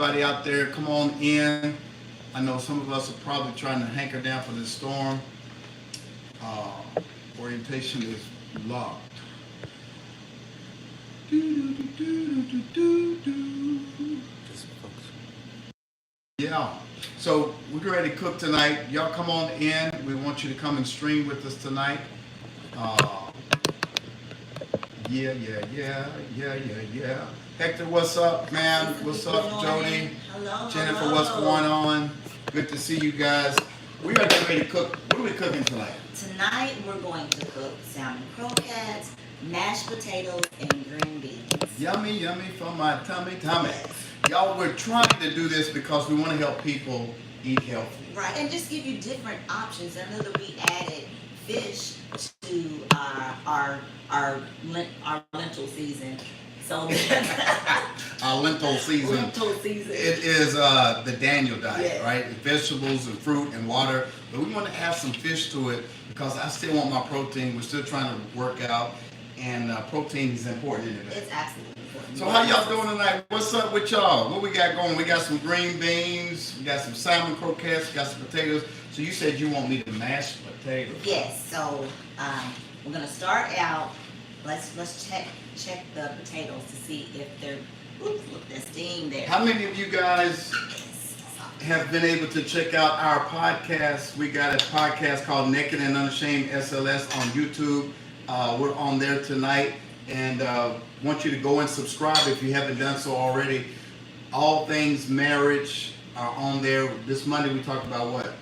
everybody out there, come on in. I know some of us are probably trying to hanker down for this storm. Uh, Orientation is locked. Yeah. So we're ready to cook tonight. Y'all come on in. We want you to come and stream with us tonight. Uh, yeah. Hector, what's up, man? What's up, Jody? Hello. Jennifer, hello. what's going on? Good to see you guys. We are getting ready to cook. What are we cooking tonight? Tonight we're going to cook salmon croquettes, mashed potatoes, and green beans. Yummy, yummy for my tummy. Y'all, we're trying to do this because we want to help people eat healthy. Right, and just give you different options. I know that we added fish to our lentil season. So Our lentil season. Lentil season. It is the Daniel diet, Yes. right? Vegetables and fruit and water. But we want to add some fish to it because I still want my protein. We're still trying to work out, and protein is important in it. It's absolutely important. So how y'all doing tonight? What's up with y'all? What we got going? We got some green beans. We got some salmon croquettes. We got some potatoes. So you said you want me to mash potatoes. Yes. So we're gonna start out. Let's check the potatoes to see if they're. Oops, look, there's steam there. How many of you guys have been able to check out our podcast? We got a podcast called Naked and Unashamed SLS on YouTube. We're on there tonight, and want you to go and subscribe if you haven't done so already. All things marriage are on there. This Monday we talked about what?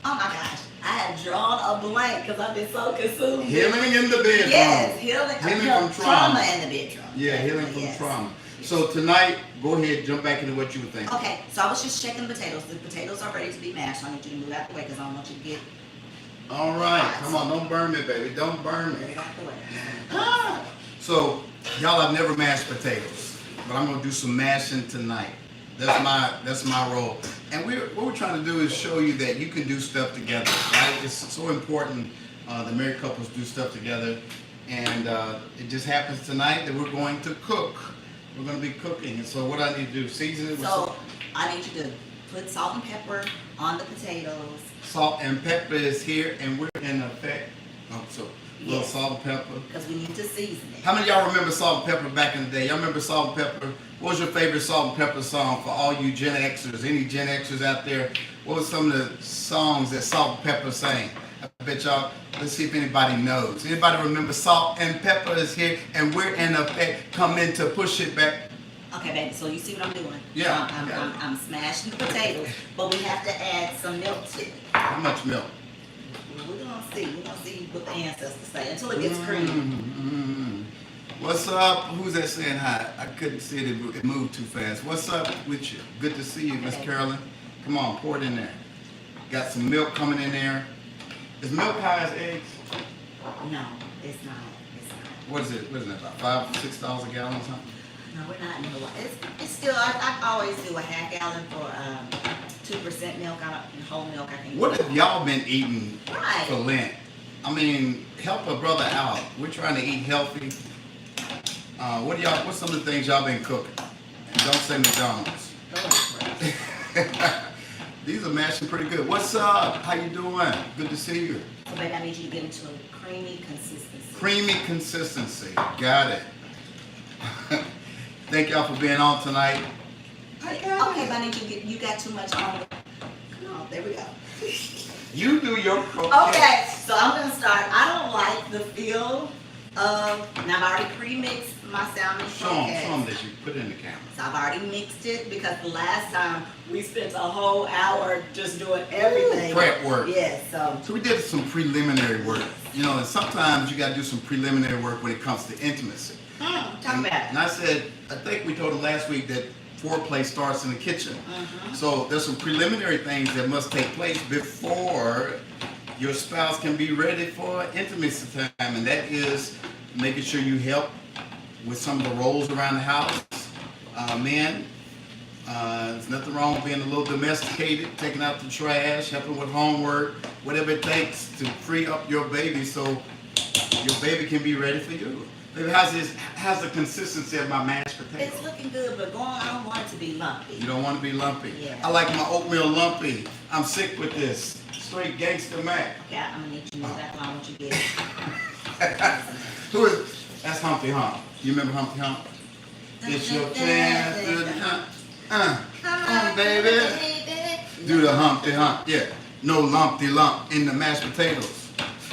Oh my gosh, I have drawn a blank because I've been so consumed. Healing in the bedroom. Yes, healing from trauma in the bedroom. Yeah, healing from Yes. trauma. So tonight, go ahead, jump back into what you were thinking. Okay, so I was just checking the potatoes. The potatoes are ready to be mashed. So I need you to move out the way because I don't want you to get All right, come on, don't burn me, baby. Don't burn me. it out the way. So, y'all have never mashed potatoes, but I'm gonna do some mashing tonight. That's my role. And what we're trying to do is show you that you can do stuff together, right? It's so important that married couples do stuff together. And it just happens tonight that we're going to cook. We're going to be cooking. And so what I need to do, season it with So I need you to put salt and pepper on the potatoes. salt and pepper is here, and we're in effect. Oh, so a little Yes. salt and pepper. Because we need to season it. How many of y'all remember salt and pepper back in the day? Y'all remember salt and pepper? What was your favorite salt and pepper song for all you Gen Xers? Any Gen Xers out there? What was some of the songs that Salt and Pepper sang? I bet y'all, let's see if anybody knows. Anybody remember Salt and Pepper is here, and we're in effect coming to push it back? Okay, baby. So you see what I'm doing? Yeah, I'm, got it. I'm smashing the potatoes, but we have to add some milk to it. How much milk? We're gonna see. We're gonna see what the ancestors say until it gets creamy. What's up? Who's that saying hi? I couldn't see it. It moved too fast. What's up with you? Good to see you, Miss Carolyn. Come on, pour it in there. Got some milk coming in there. Is milk high as eggs? No, it's not. It's not. What is it? What is it? About $5, $6 a gallon or something? No, we're not in the It's still. I always do a half gallon for 2% milk. Whole milk. I think. What have y'all been eating Right. for Lent? I mean, help a brother out. We're trying to eat healthy. What's some of the things y'all been cooking? And don't say McDonald's. Oh, These are mashing pretty good. What's up? How you doing? Good to see you. so baby, I need you to get into a creamy consistency. Creamy consistency. Got it. Thank y'all for being on tonight. Okay, but I need you to get. You got too much on. Come on, there we go. You do your croquette. Okay, so I'm gonna start. I don't like the feel of. Now I've already pre-mixed my salmon Show croquettes. them that you put it in the camera. So I've already mixed it because the last time we spent a whole hour just doing everything. Prep work. Yes, so. So we did some preliminary work. You know, and sometimes you got to do some preliminary work when it comes to intimacy. Talk about it. And I said, I think we told them last week that foreplay starts in the kitchen. So there's some preliminary things that must take place before your spouse can be ready for intimacy time, and that is making sure you help with some of the roles around the house. Men, there's nothing wrong with being a little domesticated, taking out the trash, helping with homework, whatever it takes to free up your baby so your baby can be ready for you. Baby, how's the consistency of my mashed potatoes? It's looking good, but I don't want it to be lumpy. You don't want to be lumpy? Yeah. I like my oatmeal lumpy. I'm sick with this. Straight gangster Mac. Okay, I'm gonna need you to move back on what you get. Who is? That's Humpty Hump. You remember Humpty Hump? It's your chance to the hump. Come on, baby. Do the Humpty Hump. Yeah. No lumpty lump in the mashed potatoes.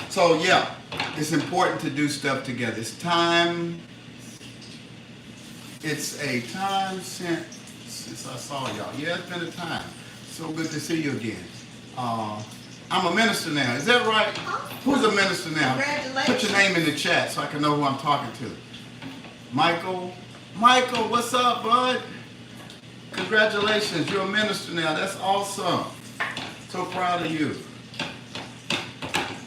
So yeah, it's important to do stuff together. It's a time since I saw y'all. Yeah, it's been a time. So good to see you again. I'm a minister now. Is that right? Who's a minister now? Congratulations. Put your name in the chat so I can know who I'm talking to. Michael, what's up, bud? Congratulations, you're a minister now. That's awesome. So proud of you.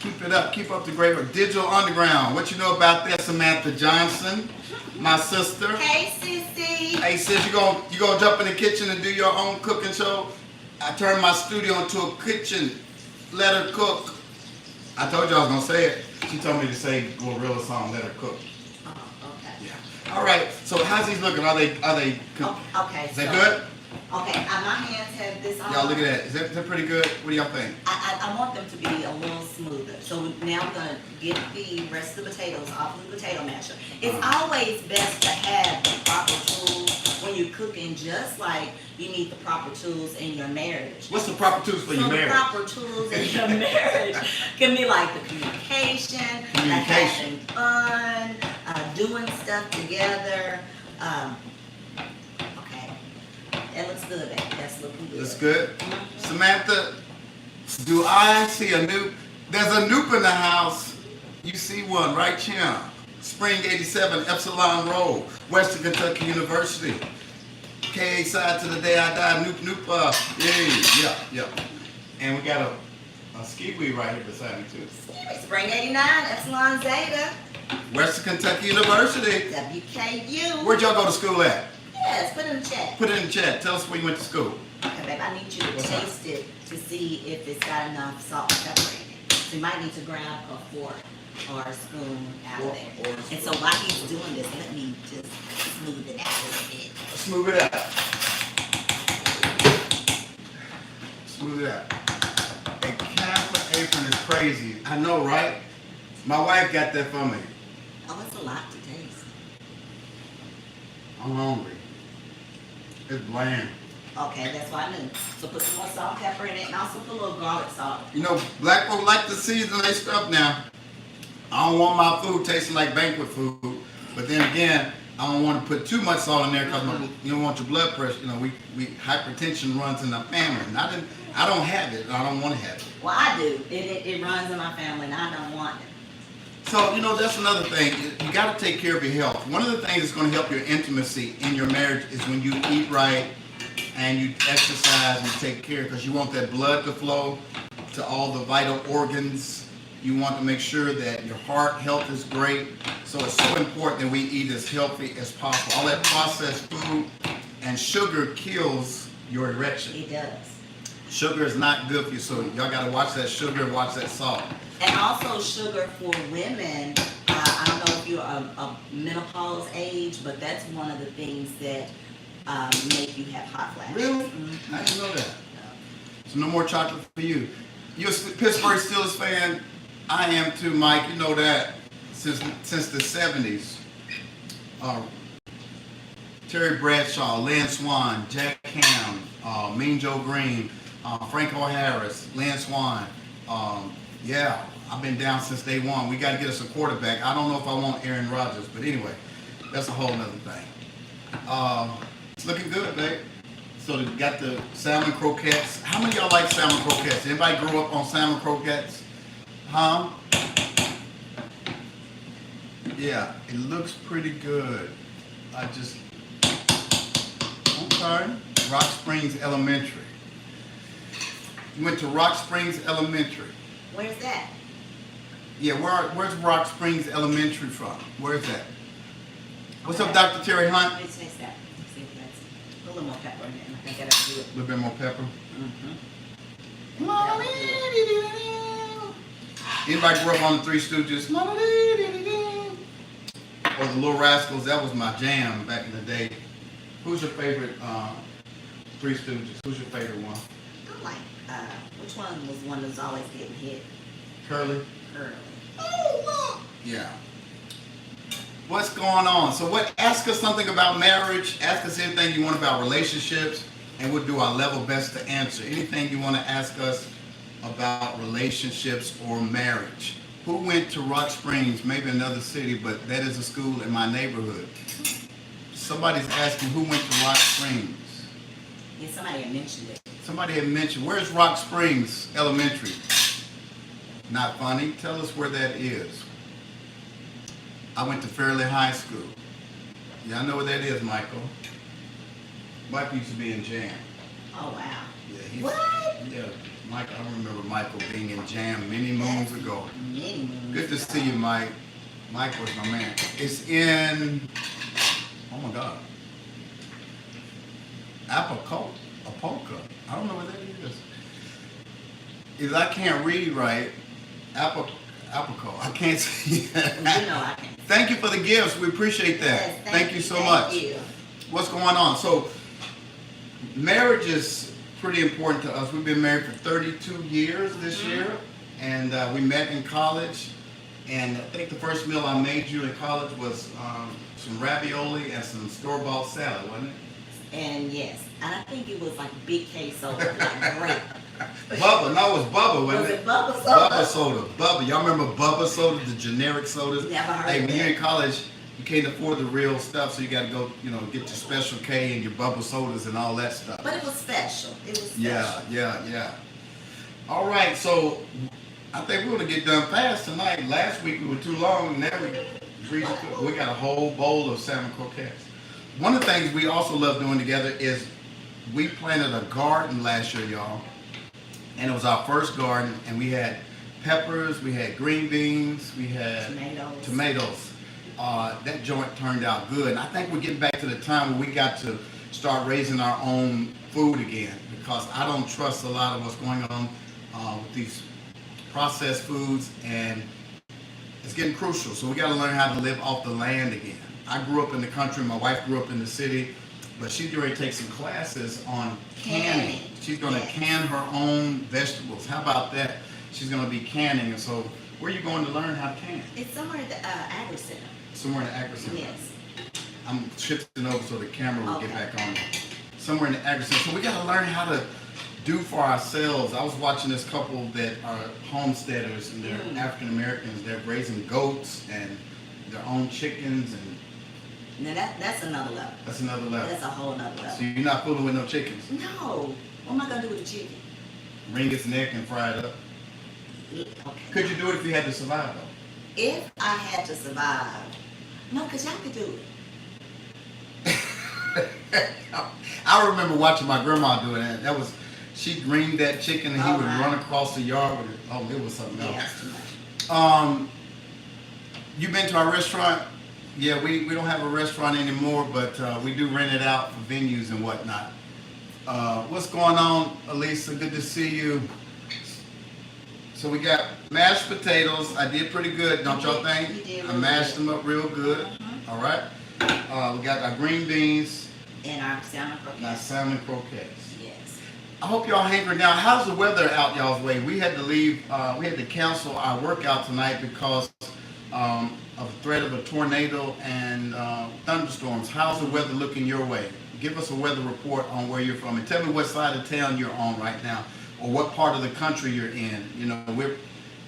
Keep it up. Keep up the great work. Digital Underground. What you know about that, Samantha Johnson, my sister? Hey, Sissy. Hey, sis, you gonna jump in the kitchen and do your own cooking show? I turned my studio into a kitchen. Let her cook. I told you I was gonna say it. She told me to say Glorilla song. Let her cook. Oh, okay. Yeah. All right. So how's these looking? Are they? Okay. Is that good? Okay. My hands have this on. Y'all look at that. Is that pretty good? What do y'all think? I want them to be a little smoother. So now we're gonna get the rest of the potatoes off of the potato masher. It's always best to have the proper tools when you're cooking, just like you need the proper tools in your marriage. What's the proper tools for your marriage? The proper tools in your marriage can be like the communication, having fun, doing stuff together. Okay, that looks good. That's looking good. That's good. Samantha, do I see a Noop? There's a Noop in the house. You see one right here. Spring 87, Epsilon Road, Western Kentucky University. KA side to the day I die. Noop. Yeah. And we got a skiwee right here beside me too. Spring 89, Epsilon Zeta. Western Kentucky University. WKU. Where'd y'all go to school at? Yes, put it in the chat. Put it in the chat. Tell us where you went to school. Okay, babe, I need you to taste it to see if it's got enough salt and pepper in it. So you might need to grab a fork or a spoon out of there. And so while he's doing this, let me just smooth it out a little bit. Smooth it out. Smooth it out. A Catholic apron is crazy. I know, right? My wife got that for me. Oh, it's a lot to taste. I'm hungry. It's bland. Okay, that's what I knew. So put some more salt and pepper in it, and also put a little garlic salt. You know, black folk like to season their stuff now. I don't want my food tasting like banquet food, but then again, I don't want to put too much salt in there because you don't want your blood pressure. You know, we hypertension runs in our family, and I don't have it, and I don't want to have it. Well, I do. It runs in my family, and I don't want it. So, you know, that's another thing. You got to take care of your health. One of the things that's going to help your intimacy in your marriage is when you eat right and you exercise and take care, because you want that blood to flow to all the vital organs. You want to make sure that your heart health is great. So it's so important that we eat as healthy as possible. All that processed food and sugar kills your erection. It does. Sugar is not good for you, so y'all got to watch that sugar and watch that salt. And also sugar for women, I don't know if you're a menopause age, but that's one of the things that make you have hot flashes. Really? Mm-hmm. I didn't know that. So no more chocolate for you. You're a Pittsburgh Steelers fan? I am too, Mike. You know that since the 70s. Terry Bradshaw, Lynn Swan, Jack Ham, Mean Joe Green, Franco Harris, Lynn Swan. Yeah, I've been down since day one. We got to get us a quarterback. I don't know if I want Aaron Rodgers, but anyway, that's a whole nother thing. It's looking good, babe. So they got the salmon croquettes. How many of y'all like salmon croquettes? Anybody grew up on salmon croquettes? Huh? Yeah, it looks pretty good. I'm sorry, Rock Springs Elementary. You went to Rock Springs Elementary. Where's that? Yeah, where's Rock Springs Elementary from? Where's that? What's up, Dr. Terry Hunt? Let's taste that. Let's see if that's a little more pepper in it. I think that'll do it. A little bit more pepper. Mm-hmm. Anybody grew up on the Three Stooges? or the Little Rascals. That was my jam back in the day. Who's your favorite Three Stooges? Who's your favorite one? I like, which one was one that was always getting hit? Curly? Curly. Oh, yeah. What's going on? So ask us something about marriage. Ask us anything you want about relationships, and we'll do our level best to answer. Anything you want to ask us about relationships or marriage. Who went to Rock Springs? Maybe another city, but that is a school in my neighborhood. Somebody's asking who went to Rock Springs. Yeah, somebody had mentioned it. Somebody had mentioned, where's Rock Springs Elementary? Not funny. Tell us where that is. I went to Fairleigh High School. Yeah, I know what that is, Michael. Michael used to be in Jam. Oh, wow. Yeah, What? Yeah, Michael. I remember Michael being in Jam many moons ago. Many moons Good to ago. see you, Mike. Mike was my man. It's in, oh my God, Apolka. I don't know what that is. If I can't read right, Apolka. I can't see that. You know I can. Thank you for the gifts. We appreciate that. Yes, thank you so much. Thank you. What's going on? So, marriage is pretty important to us. We've been married for 32 years this year, and we met in college. And I think the first meal I made you in college was some ravioli and some store-bought salad, wasn't it? And yes, and I think it was like big K soda, like grape. Bubba, no, it was Bubba, wasn't Was it? it Bubba soda? Bubba soda. Bubba. Y'all remember Bubba soda, the generic sodas? Never heard Hey, of when you're that. in college, you can't afford the real stuff, so you got to go, get your Special K and your Bubba sodas and all that stuff. But it was special. It was special. Yeah. All right, so I think we're going to get done fast tonight. Last week we were too long, and now we got a whole bowl of salmon croquettes. One of the things we also love doing together is we planted a garden last year, y'all. And it was our first garden, and we had peppers, we had green beans, we had tomatoes. That joint turned out good. And I think we're getting back to the time where we got to start raising our own food again, because I don't trust a lot of what's going on with these processed foods, and it's getting crucial. So we got to learn how to live off the land again. I grew up in the country, my wife grew up in the city, but she's going to take some classes on canning. She's going to can her own vegetables. How about that? She's going to be canning. And so where are you going to learn how to can? It's somewhere at the Agri Center. Somewhere in the Agri Center. Yes. I'm shifting over so the camera will get Okay. back on. Somewhere in the Agri Center. So we got to learn how to do for ourselves. I was watching this couple that are homesteaders, and they're African Americans. They're raising goats and their own chickens, and Now that's another level. that's another level. That's a whole nother So level. you're not fooling with no chickens. No. What am I gonna do with the chicken? Wring its neck and fry it up. Okay. Could you do it if you had to survive though? If I had to survive, no, cause y'all could do it. I remember watching my grandma doing that. She greened that chicken, and he Oh, would my. run across the yard with it. Oh, it was something Yeah, else. that's too much. You been to our restaurant? Yeah, we don't have a restaurant anymore, but we do rent it out for venues and whatnot. What's going on, Elisa? Good to see you. So we got mashed potatoes. I did pretty good, don't y'all think? You did I really mashed good. them up real good. All right. We got our green beans And our salmon and our croquettes. salmon croquettes. Yes. I hope y'all hankering down. How's the weather out y'all's way? We had to leave. We had to cancel our workout tonight because of the threat of a tornado and thunderstorms. How's the weather looking your way? Give us a weather report on where you're from, and tell me what side of town you're on right now, or what part of the country you're in.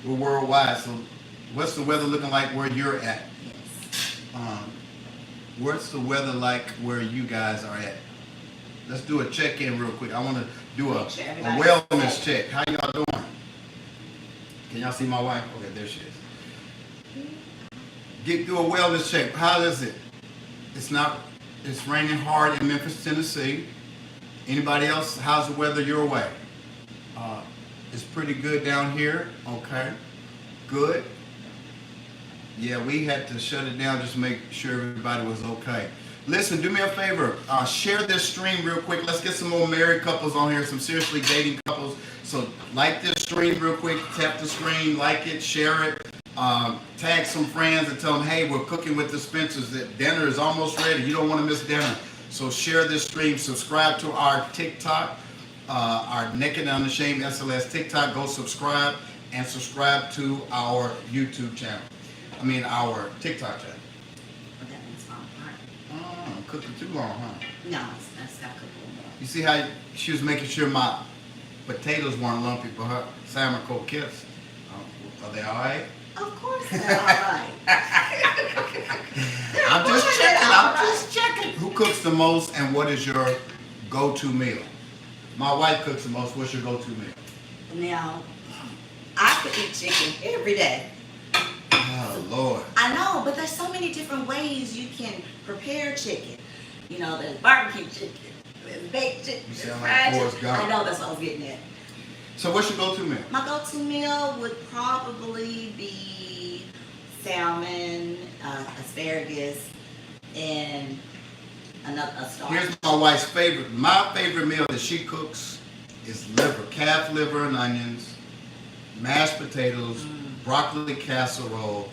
We're worldwide, so what's the weather looking like where you're at? Yes. What's the weather like where you guys are at? Let's do a check-in real quick. I want to do a Make sure everybody's wellness safe. check. How y'all doing? Can y'all see my wife? Okay, there she is. Do a wellness check. How is it? It's raining hard in Memphis, Tennessee. Anybody else? How's the weather your way? It's pretty good down here. Okay. Good. Yeah, we had to shut it down just to make sure everybody was okay. Listen, do me a favor. Share this stream real quick. Let's get some more married couples on here, some seriously dating couples. So like this stream real quick. Tap the screen, like it, share it. Tag some friends and tell them, hey, we're cooking with the Spencers. That dinner is almost ready. You don't want to miss dinner. So share this stream. Subscribe to our TikTok, our Naked and Unashamed SLS TikTok. Go subscribe and subscribe to our YouTube channel. I mean, our TikTok channel. But that means fine. All right. Oh, cooking too long, huh? No, it's got to cook a little more. You see how she was making sure my potatoes weren't lumpy for her salmon croquettes? Are they all right? Of course they're all right. I'm just checking. I'm just checking. Who cooks the most, and what is your go-to meal? My wife cooks the most. What's your go-to meal? Now, I could eat chicken every day. Oh Lord. I know, but there's so many different ways you can prepare chicken. You know, there's barbecue chicken, there's baked chicken, You there's sound fried like Forrest chicken. Gump. I know, that's what I was getting at. So what's your go-to meal? My go-to meal would probably be salmon, asparagus, and a starch. Here's my wife's favorite. My favorite meal that she cooks is liver, calf liver and onions, mashed potatoes, broccoli casserole,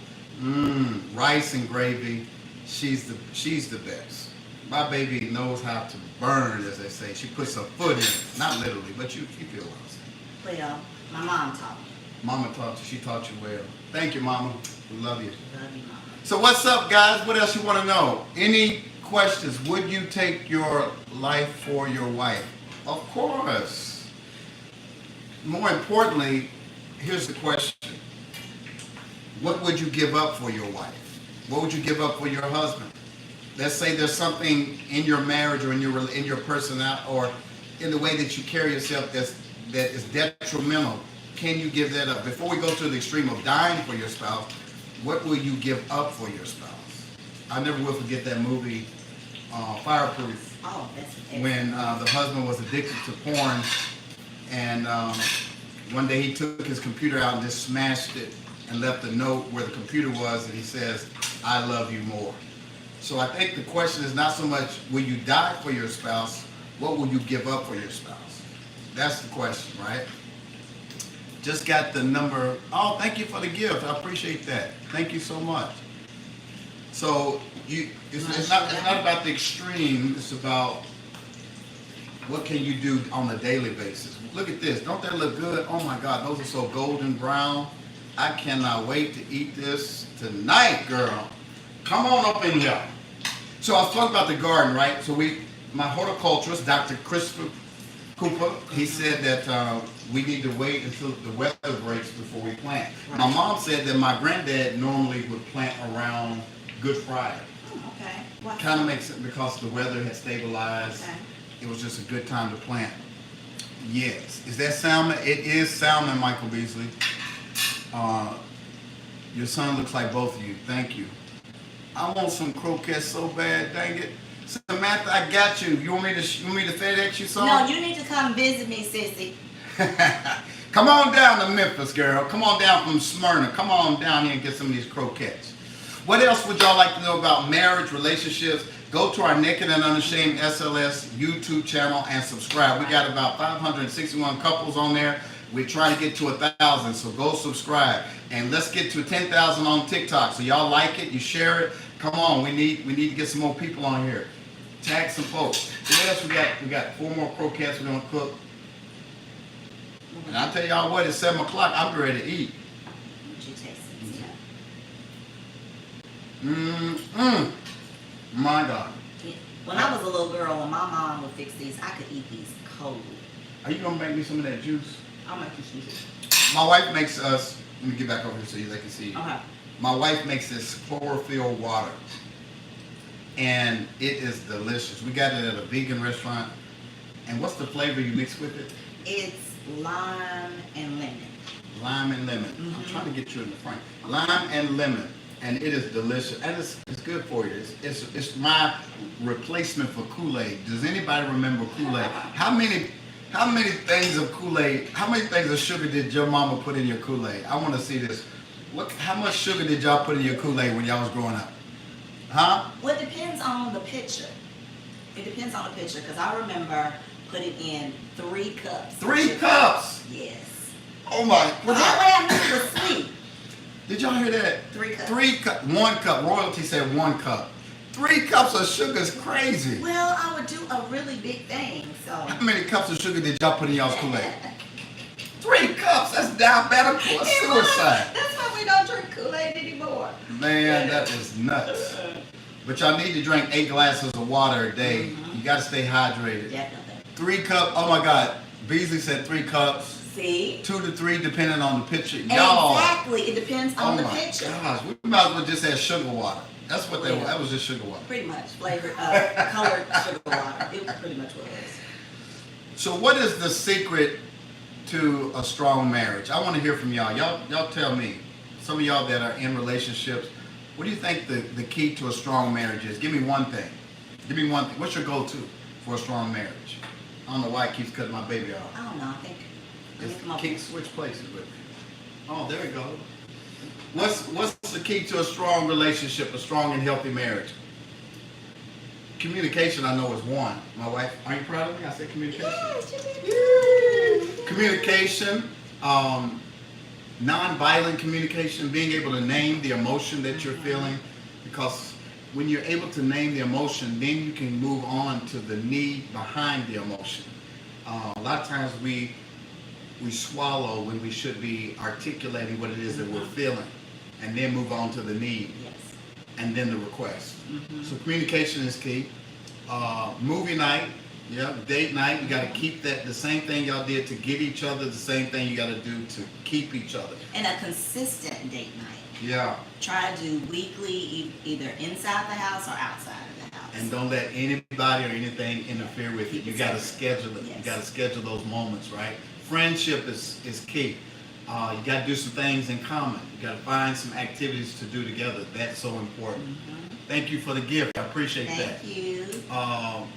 rice and gravy. She's the best. My baby knows how to burn, as they say. She puts her foot in it. Not literally, but you feel what I'm saying. Well, my mom taught me. Mama taught you. She taught you well. Thank you, Mama. We love you. Love you, mama. So what's up, guys? What else you want to know? Any questions? Would you take your life for your wife? Of course. More importantly, here's the question. What would you give up for your wife? What would you give up for your husband? Let's say there's something in your marriage or in your personality or in the way that you carry yourself that is detrimental. Can you give that up? Before we go to the extreme of dying for your spouse, what will you give up for your spouse? I never will forget that movie, Fireproof, Oh, that's when the husband was addicted to porn, and one day he took his computer out and just smashed it and left a note where the computer was, and he says, I love you more. So I think the question is not so much, will you die for your spouse, what will you give up for your spouse? That's the question, right? Just got the number. Oh, thank you for the gift. I appreciate that. Thank you so much. So it's not about the extreme. It's about what can you do on a daily basis. Look at this. Don't that look good? Oh my God, those are so golden brown. I cannot wait to eat this tonight, girl. Come on up in here. So I was talking about the garden, right? So my horticulturist, Dr. Christopher Cooper, he said that we need to wait until the weather breaks before we plant. Right. My mom said that my granddad normally would plant around Good Friday. Oh, okay. Kind of makes sense because the weather had stabilized. Okay. It was just a good time to plant. Yes. Is that salmon? It is salmon, Michael Beasley. Your son looks like both of you. Thank you. I want some croquettes so bad, dang it. Samantha, I got you. You want me to FedEx you some? No, you need to come visit me, sissy. Come on down to Memphis, girl. Come on down from Smyrna. Come on down here and get some of these croquettes. What else would y'all like to know about marriage, relationships? Go to our Naked and Unashamed SLS YouTube channel and subscribe. We got about 561 couples on there. We're trying to get to 1,000, so go subscribe. And let's get to 10,000 on TikTok. So y'all like it, you share it. Come on, we need to get some more people on here. Tag some folks. What else we got? We got 4 more croquettes we're gonna cook. And I'll tell y'all what, it's 7 o'clock. I'm ready to eat. What you taste it? My God. Yeah. When I was a little girl, when my mom would fix these, I could eat these cold. Are you gonna make me some of that juice? I'll make you some juice. My wife makes us. Let me get back over here so they can see. Okay. My wife makes this chlorophyll water, and it is delicious. We got it at a vegan restaurant. And what's the flavor you mix with it? It's lime and lemon. Lime and lemon. I'm trying to get you in the front. Lime and lemon, and it is delicious, and it's good for you. It's my replacement for Kool-Aid. Does anybody remember Kool-Aid? How many things of Kool-Aid? How many things of sugar did your mama put in your Kool-Aid? I want to see this. How much sugar did y'all put in your Kool-Aid when y'all was growing up? Huh? Well, it depends on the picture. It depends on the picture, because I remember putting in 3 cups. 3 cups? Yes. Oh my. Well, that way I knew it was sweet. Did y'all hear that? 3 cups. 3 cup, 1 cup. Royalty said 1 cup. 3 cups of sugar is crazy. Well, I would do a really big thing, so. How many cups of sugar did y'all put in y'all's Kool-Aid? 3 cups. That's diabetical. That's suicide. That's why we don't drink Kool-Aid anymore. Man, that is nuts. But y'all need to drink 8 glasses of water a day. You got to stay hydrated. Definitely. 3 cups. Oh my God. Beasley said 3 cups. See? 2 to 3 depending on the picture. Y'all. Exactly. It depends on the picture. Oh my gosh. We might as well just have sugar water. That's what they were. That was just sugar water. Pretty much. Flavored, colored sugar water. It was pretty much what it is. So what is the secret to a strong marriage? I want to hear from y'all. Y'all tell me. Some of y'all that are in relationships, what do you think the key to a strong marriage is? Give me one thing. Give me one thing. What's your go-to for a strong marriage? I don't know why it keeps cutting my baby off. I don't know. I think. Keep switch places with me. Oh, there we go. What's the key to a strong relationship, a strong and healthy marriage? Communication, I know, is one. My wife, are you proud of me? I said communication. Yes, you did. Communication, non-violent communication, being able to name the emotion that you're feeling, because when you're able to name the emotion, then you can move on to the need behind the emotion. A lot of times we swallow when we should be articulating what it is that we're feeling, and then move on to the need, Yes. and then the request. So communication is key. Movie night, date night, you got to keep that the same thing y'all did to get each other, the same thing you got to do to keep each other. And a consistent date night. Yeah. Try to do weekly, either inside the house or outside of the house. And don't let anybody or anything interfere with it. You got to schedule it. Yes. You got to schedule those moments, right? Friendship is key. You got to do some things in common. You got to find some activities to do together. That's so important. Thank you for the gift. I appreciate that. Thank you.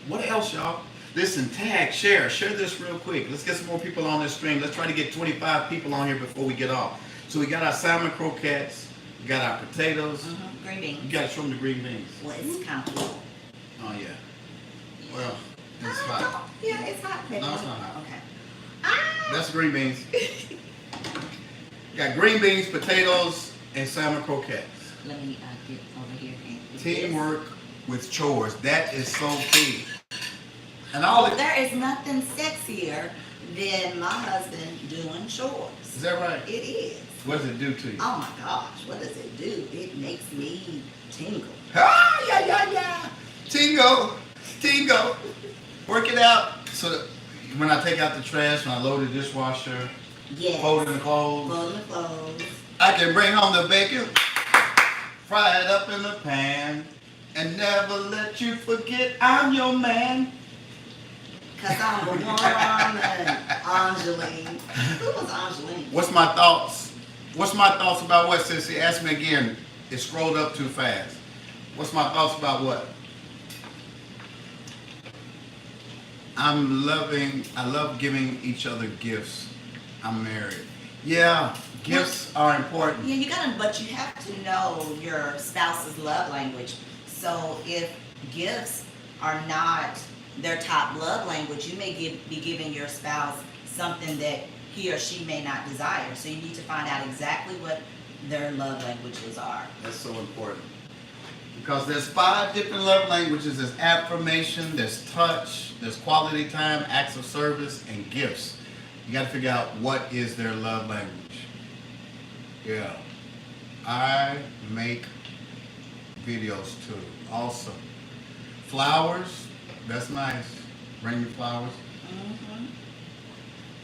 What else, y'all? Listen, tag, share this real quick. Let's get some more people on this stream. Let's try to get 25 people on here before we get off. So we got our salmon croquettes. We got our potatoes. Green beans. You got to show them the green beans. Well, it's kind of cool. Oh, yeah. Well, it's hot. Yeah, it's hot. No, it's not hot. Okay. That's green beans. Got green beans, potatoes, and salmon croquettes. Let me get over here. And Teamwork with chores. That is so key. And there is nothing sexier than my husband doing chores. Is that right? It is. What does it do to you? Oh my gosh, what does it do? It makes me tingle. Ah, yeah. Tingo. Work it out. So that when I take out the trash, when I load the dishwasher, Yes. folding the clothes, Folding the clothes. I can bring home the bacon, fry it up in the pan, and never let you forget I'm your man. Cause I'm the woman, Angeline. Who was Angeline? What's my thoughts? What's my thoughts about what, Sissy? Ask me again. It scrolled up too fast. What's my thoughts about what? I love giving each other gifts. I'm married. Yeah, gifts are important. Yeah, but you have to know your spouse's love language. So if gifts are not their top love language, you may be giving your spouse something that he or she may not desire. So you need to find out exactly what their love languages are. That's so important. Because there's 5 different love languages. There's affirmation, there's touch, there's quality time, acts of service, and gifts. You got to figure out what is their love language. Yeah. I make videos too. Awesome. Flowers. That's nice. Bring me flowers.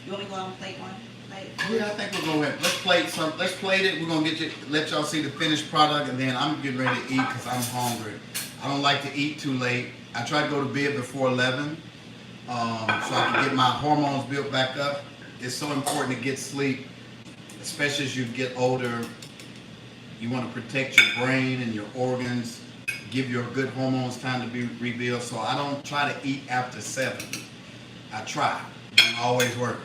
You want me to go on and plate one? Yeah, I think we're going to let's plate it. We're going to let y'all see the finished product, and then I'm getting ready to eat because I'm hungry. I don't like to eat too late. I try to go to bed before 11 so I can get my hormones built back up. It's so important to get sleep, especially as you get older. You want to protect your brain and your organs, give your good hormones time to be rebuilt. So I don't try to eat after 7. I try. It don't always work.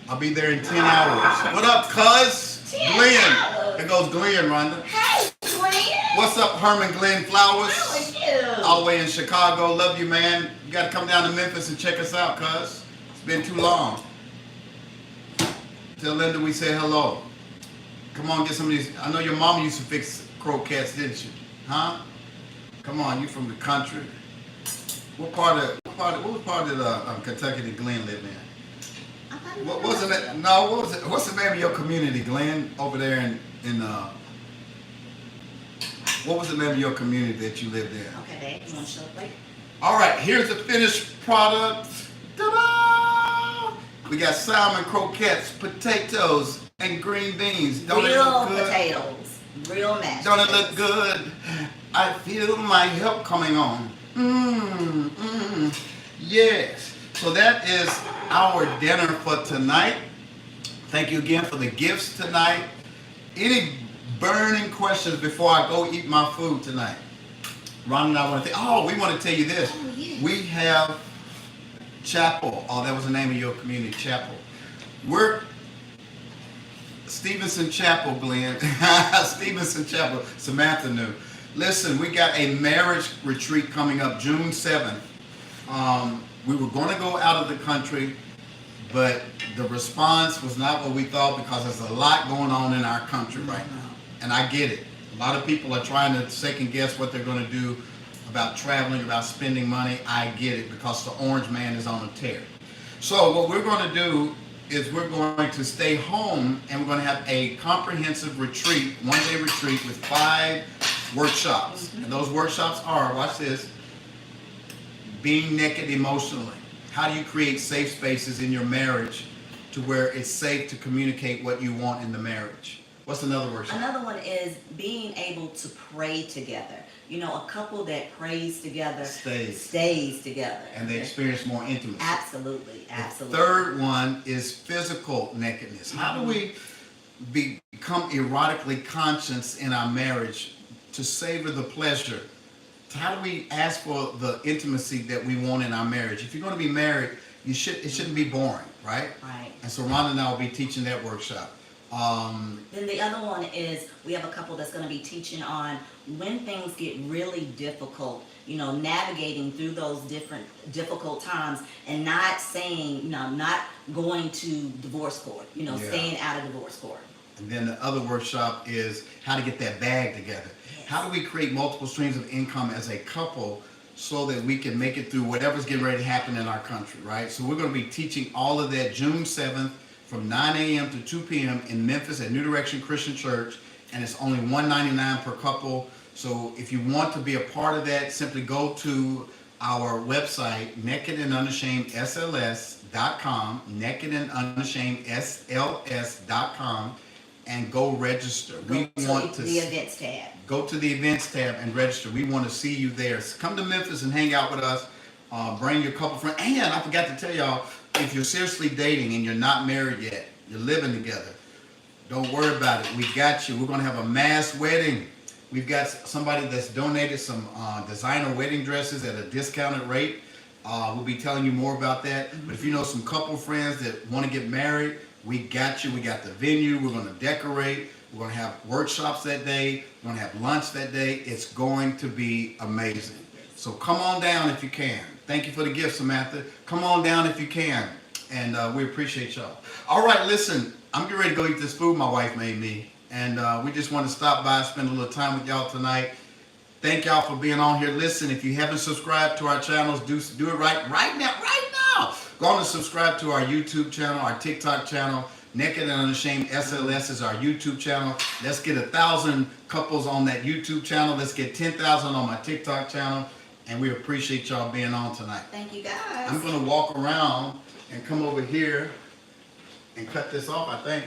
I'll be there in 10 hours. What up, cuz? Glenn. There goes Glenn, Rhonda. Hey, Glenn. What's up, Herman Glenn Flowers? How are you? All the way in Chicago. Love you, man. You got to come down to Memphis and check us out, cuz. It's been too long. Tell Linda we say hello. Come on, get some of these. I know your mama used to fix croquettes, didn't you? Huh? Come on, you from the country. What part of Kentucky did Glenn live in? What was it? No, what was it? What's the name of your community, Glenn? Over there in what was the name of your community that you lived in? Okay, Dad, you want to show the plate? All right, here's the finished product. Ta-da! We got salmon croquettes, potatoes, and green beans. Don't it look good? Potatoes, real mashed Don't it potatoes. look good? I feel my help coming on. Yes. So that is our dinner for tonight. Thank you again for the gifts tonight. Any burning questions before I go eat my food tonight? Ron and I want to we want to tell you this. Oh, yes. We have chapel. Oh, that was the name of your community, chapel. We're Stevenson Chapel, Glenn. Stevenson Chapel. Samantha knew. Listen, we got a marriage retreat coming up June 7th. We were going to go out of the country, but the response was not what we thought because there's a lot going on in our country right now. And I get it. A lot of people are trying to second guess what they're going to do about traveling, about spending money. I get it because the orange man is on a tear. So what we're going to do is we're going to stay home and we're going to have a comprehensive retreat, one-day retreat with 5 workshops. And those workshops are, watch this, being naked emotionally. How do you create safe spaces in your marriage to where it's safe to communicate what you want in the marriage? What's another workshop? Another one is being able to pray together. You know, a couple that prays together stays together. And they experience more intimacy. Absolutely, absolutely. The third one is physical nakedness. How do we become erotically conscious in our marriage to savor the pleasure? How do we ask for the intimacy that we want in our marriage? If you're going to be married, it shouldn't be boring, right? Right. And so Rhonda and I will be teaching that workshop. Then the other one is we have a couple that's going to be teaching on when things get really difficult, you know, navigating through those difficult times and not saying, not going to divorce court, staying out of divorce court. And then the other workshop is how to get that bag together. Yes. How do we create multiple streams of income as a couple so that we can make it through whatever's getting ready to happen in our country, right? So we're going to be teaching all of that June 7th from 9 a.m. to 2 p.m. in Memphis at New Direction Christian Church, and it's only $199 per couple. So if you want to be a part of that, simply go to our website, nakedandunashamedSLS.com, nakedandunashamedSLS.com, and go register. The events tab. Go to the events tab and register. We want to see you there. So come to Memphis and hang out with us. Bring your couple friends. And I forgot to tell y'all, if you're seriously dating and you're not married yet, you're living together, don't worry about it. We got you. We're going to have a mass wedding. We've got somebody that's donated some designer wedding dresses at a discounted rate. We'll be telling you more about that. But if you know some couple friends that want to get married, we got you. We got the venue. We're going to decorate. We're going to have workshops that day. We're going to have lunch that day. It's going to be amazing. So come on down if you can. Thank you for the gift, Samantha. Come on down if you can. And we appreciate y'all. All right, listen. I'm getting ready to go eat this food my wife made me. And we just want to stop by, spend a little time with y'all tonight. Thank y'all for being on here. Listen, if you haven't subscribed to our channels, do it right now. Go on and subscribe to our YouTube channel, our TikTok channel. Naked and Unashamed SLS is our YouTube channel. Let's get 1,000 couples on that YouTube channel. Let's get 10,000 on my TikTok channel. And we appreciate y'all being on tonight. Thank you, guys. I'm going to walk around and come over here and cut this off, I think.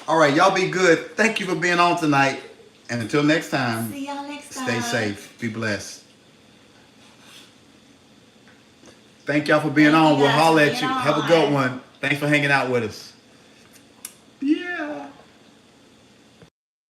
All right, y'all be good. Thank you for being on tonight. And until next time, see y'all next time. Stay safe. Be blessed. Thank y'all for being on. We'll holler at you. Have a good one. Thanks for hanging out with us.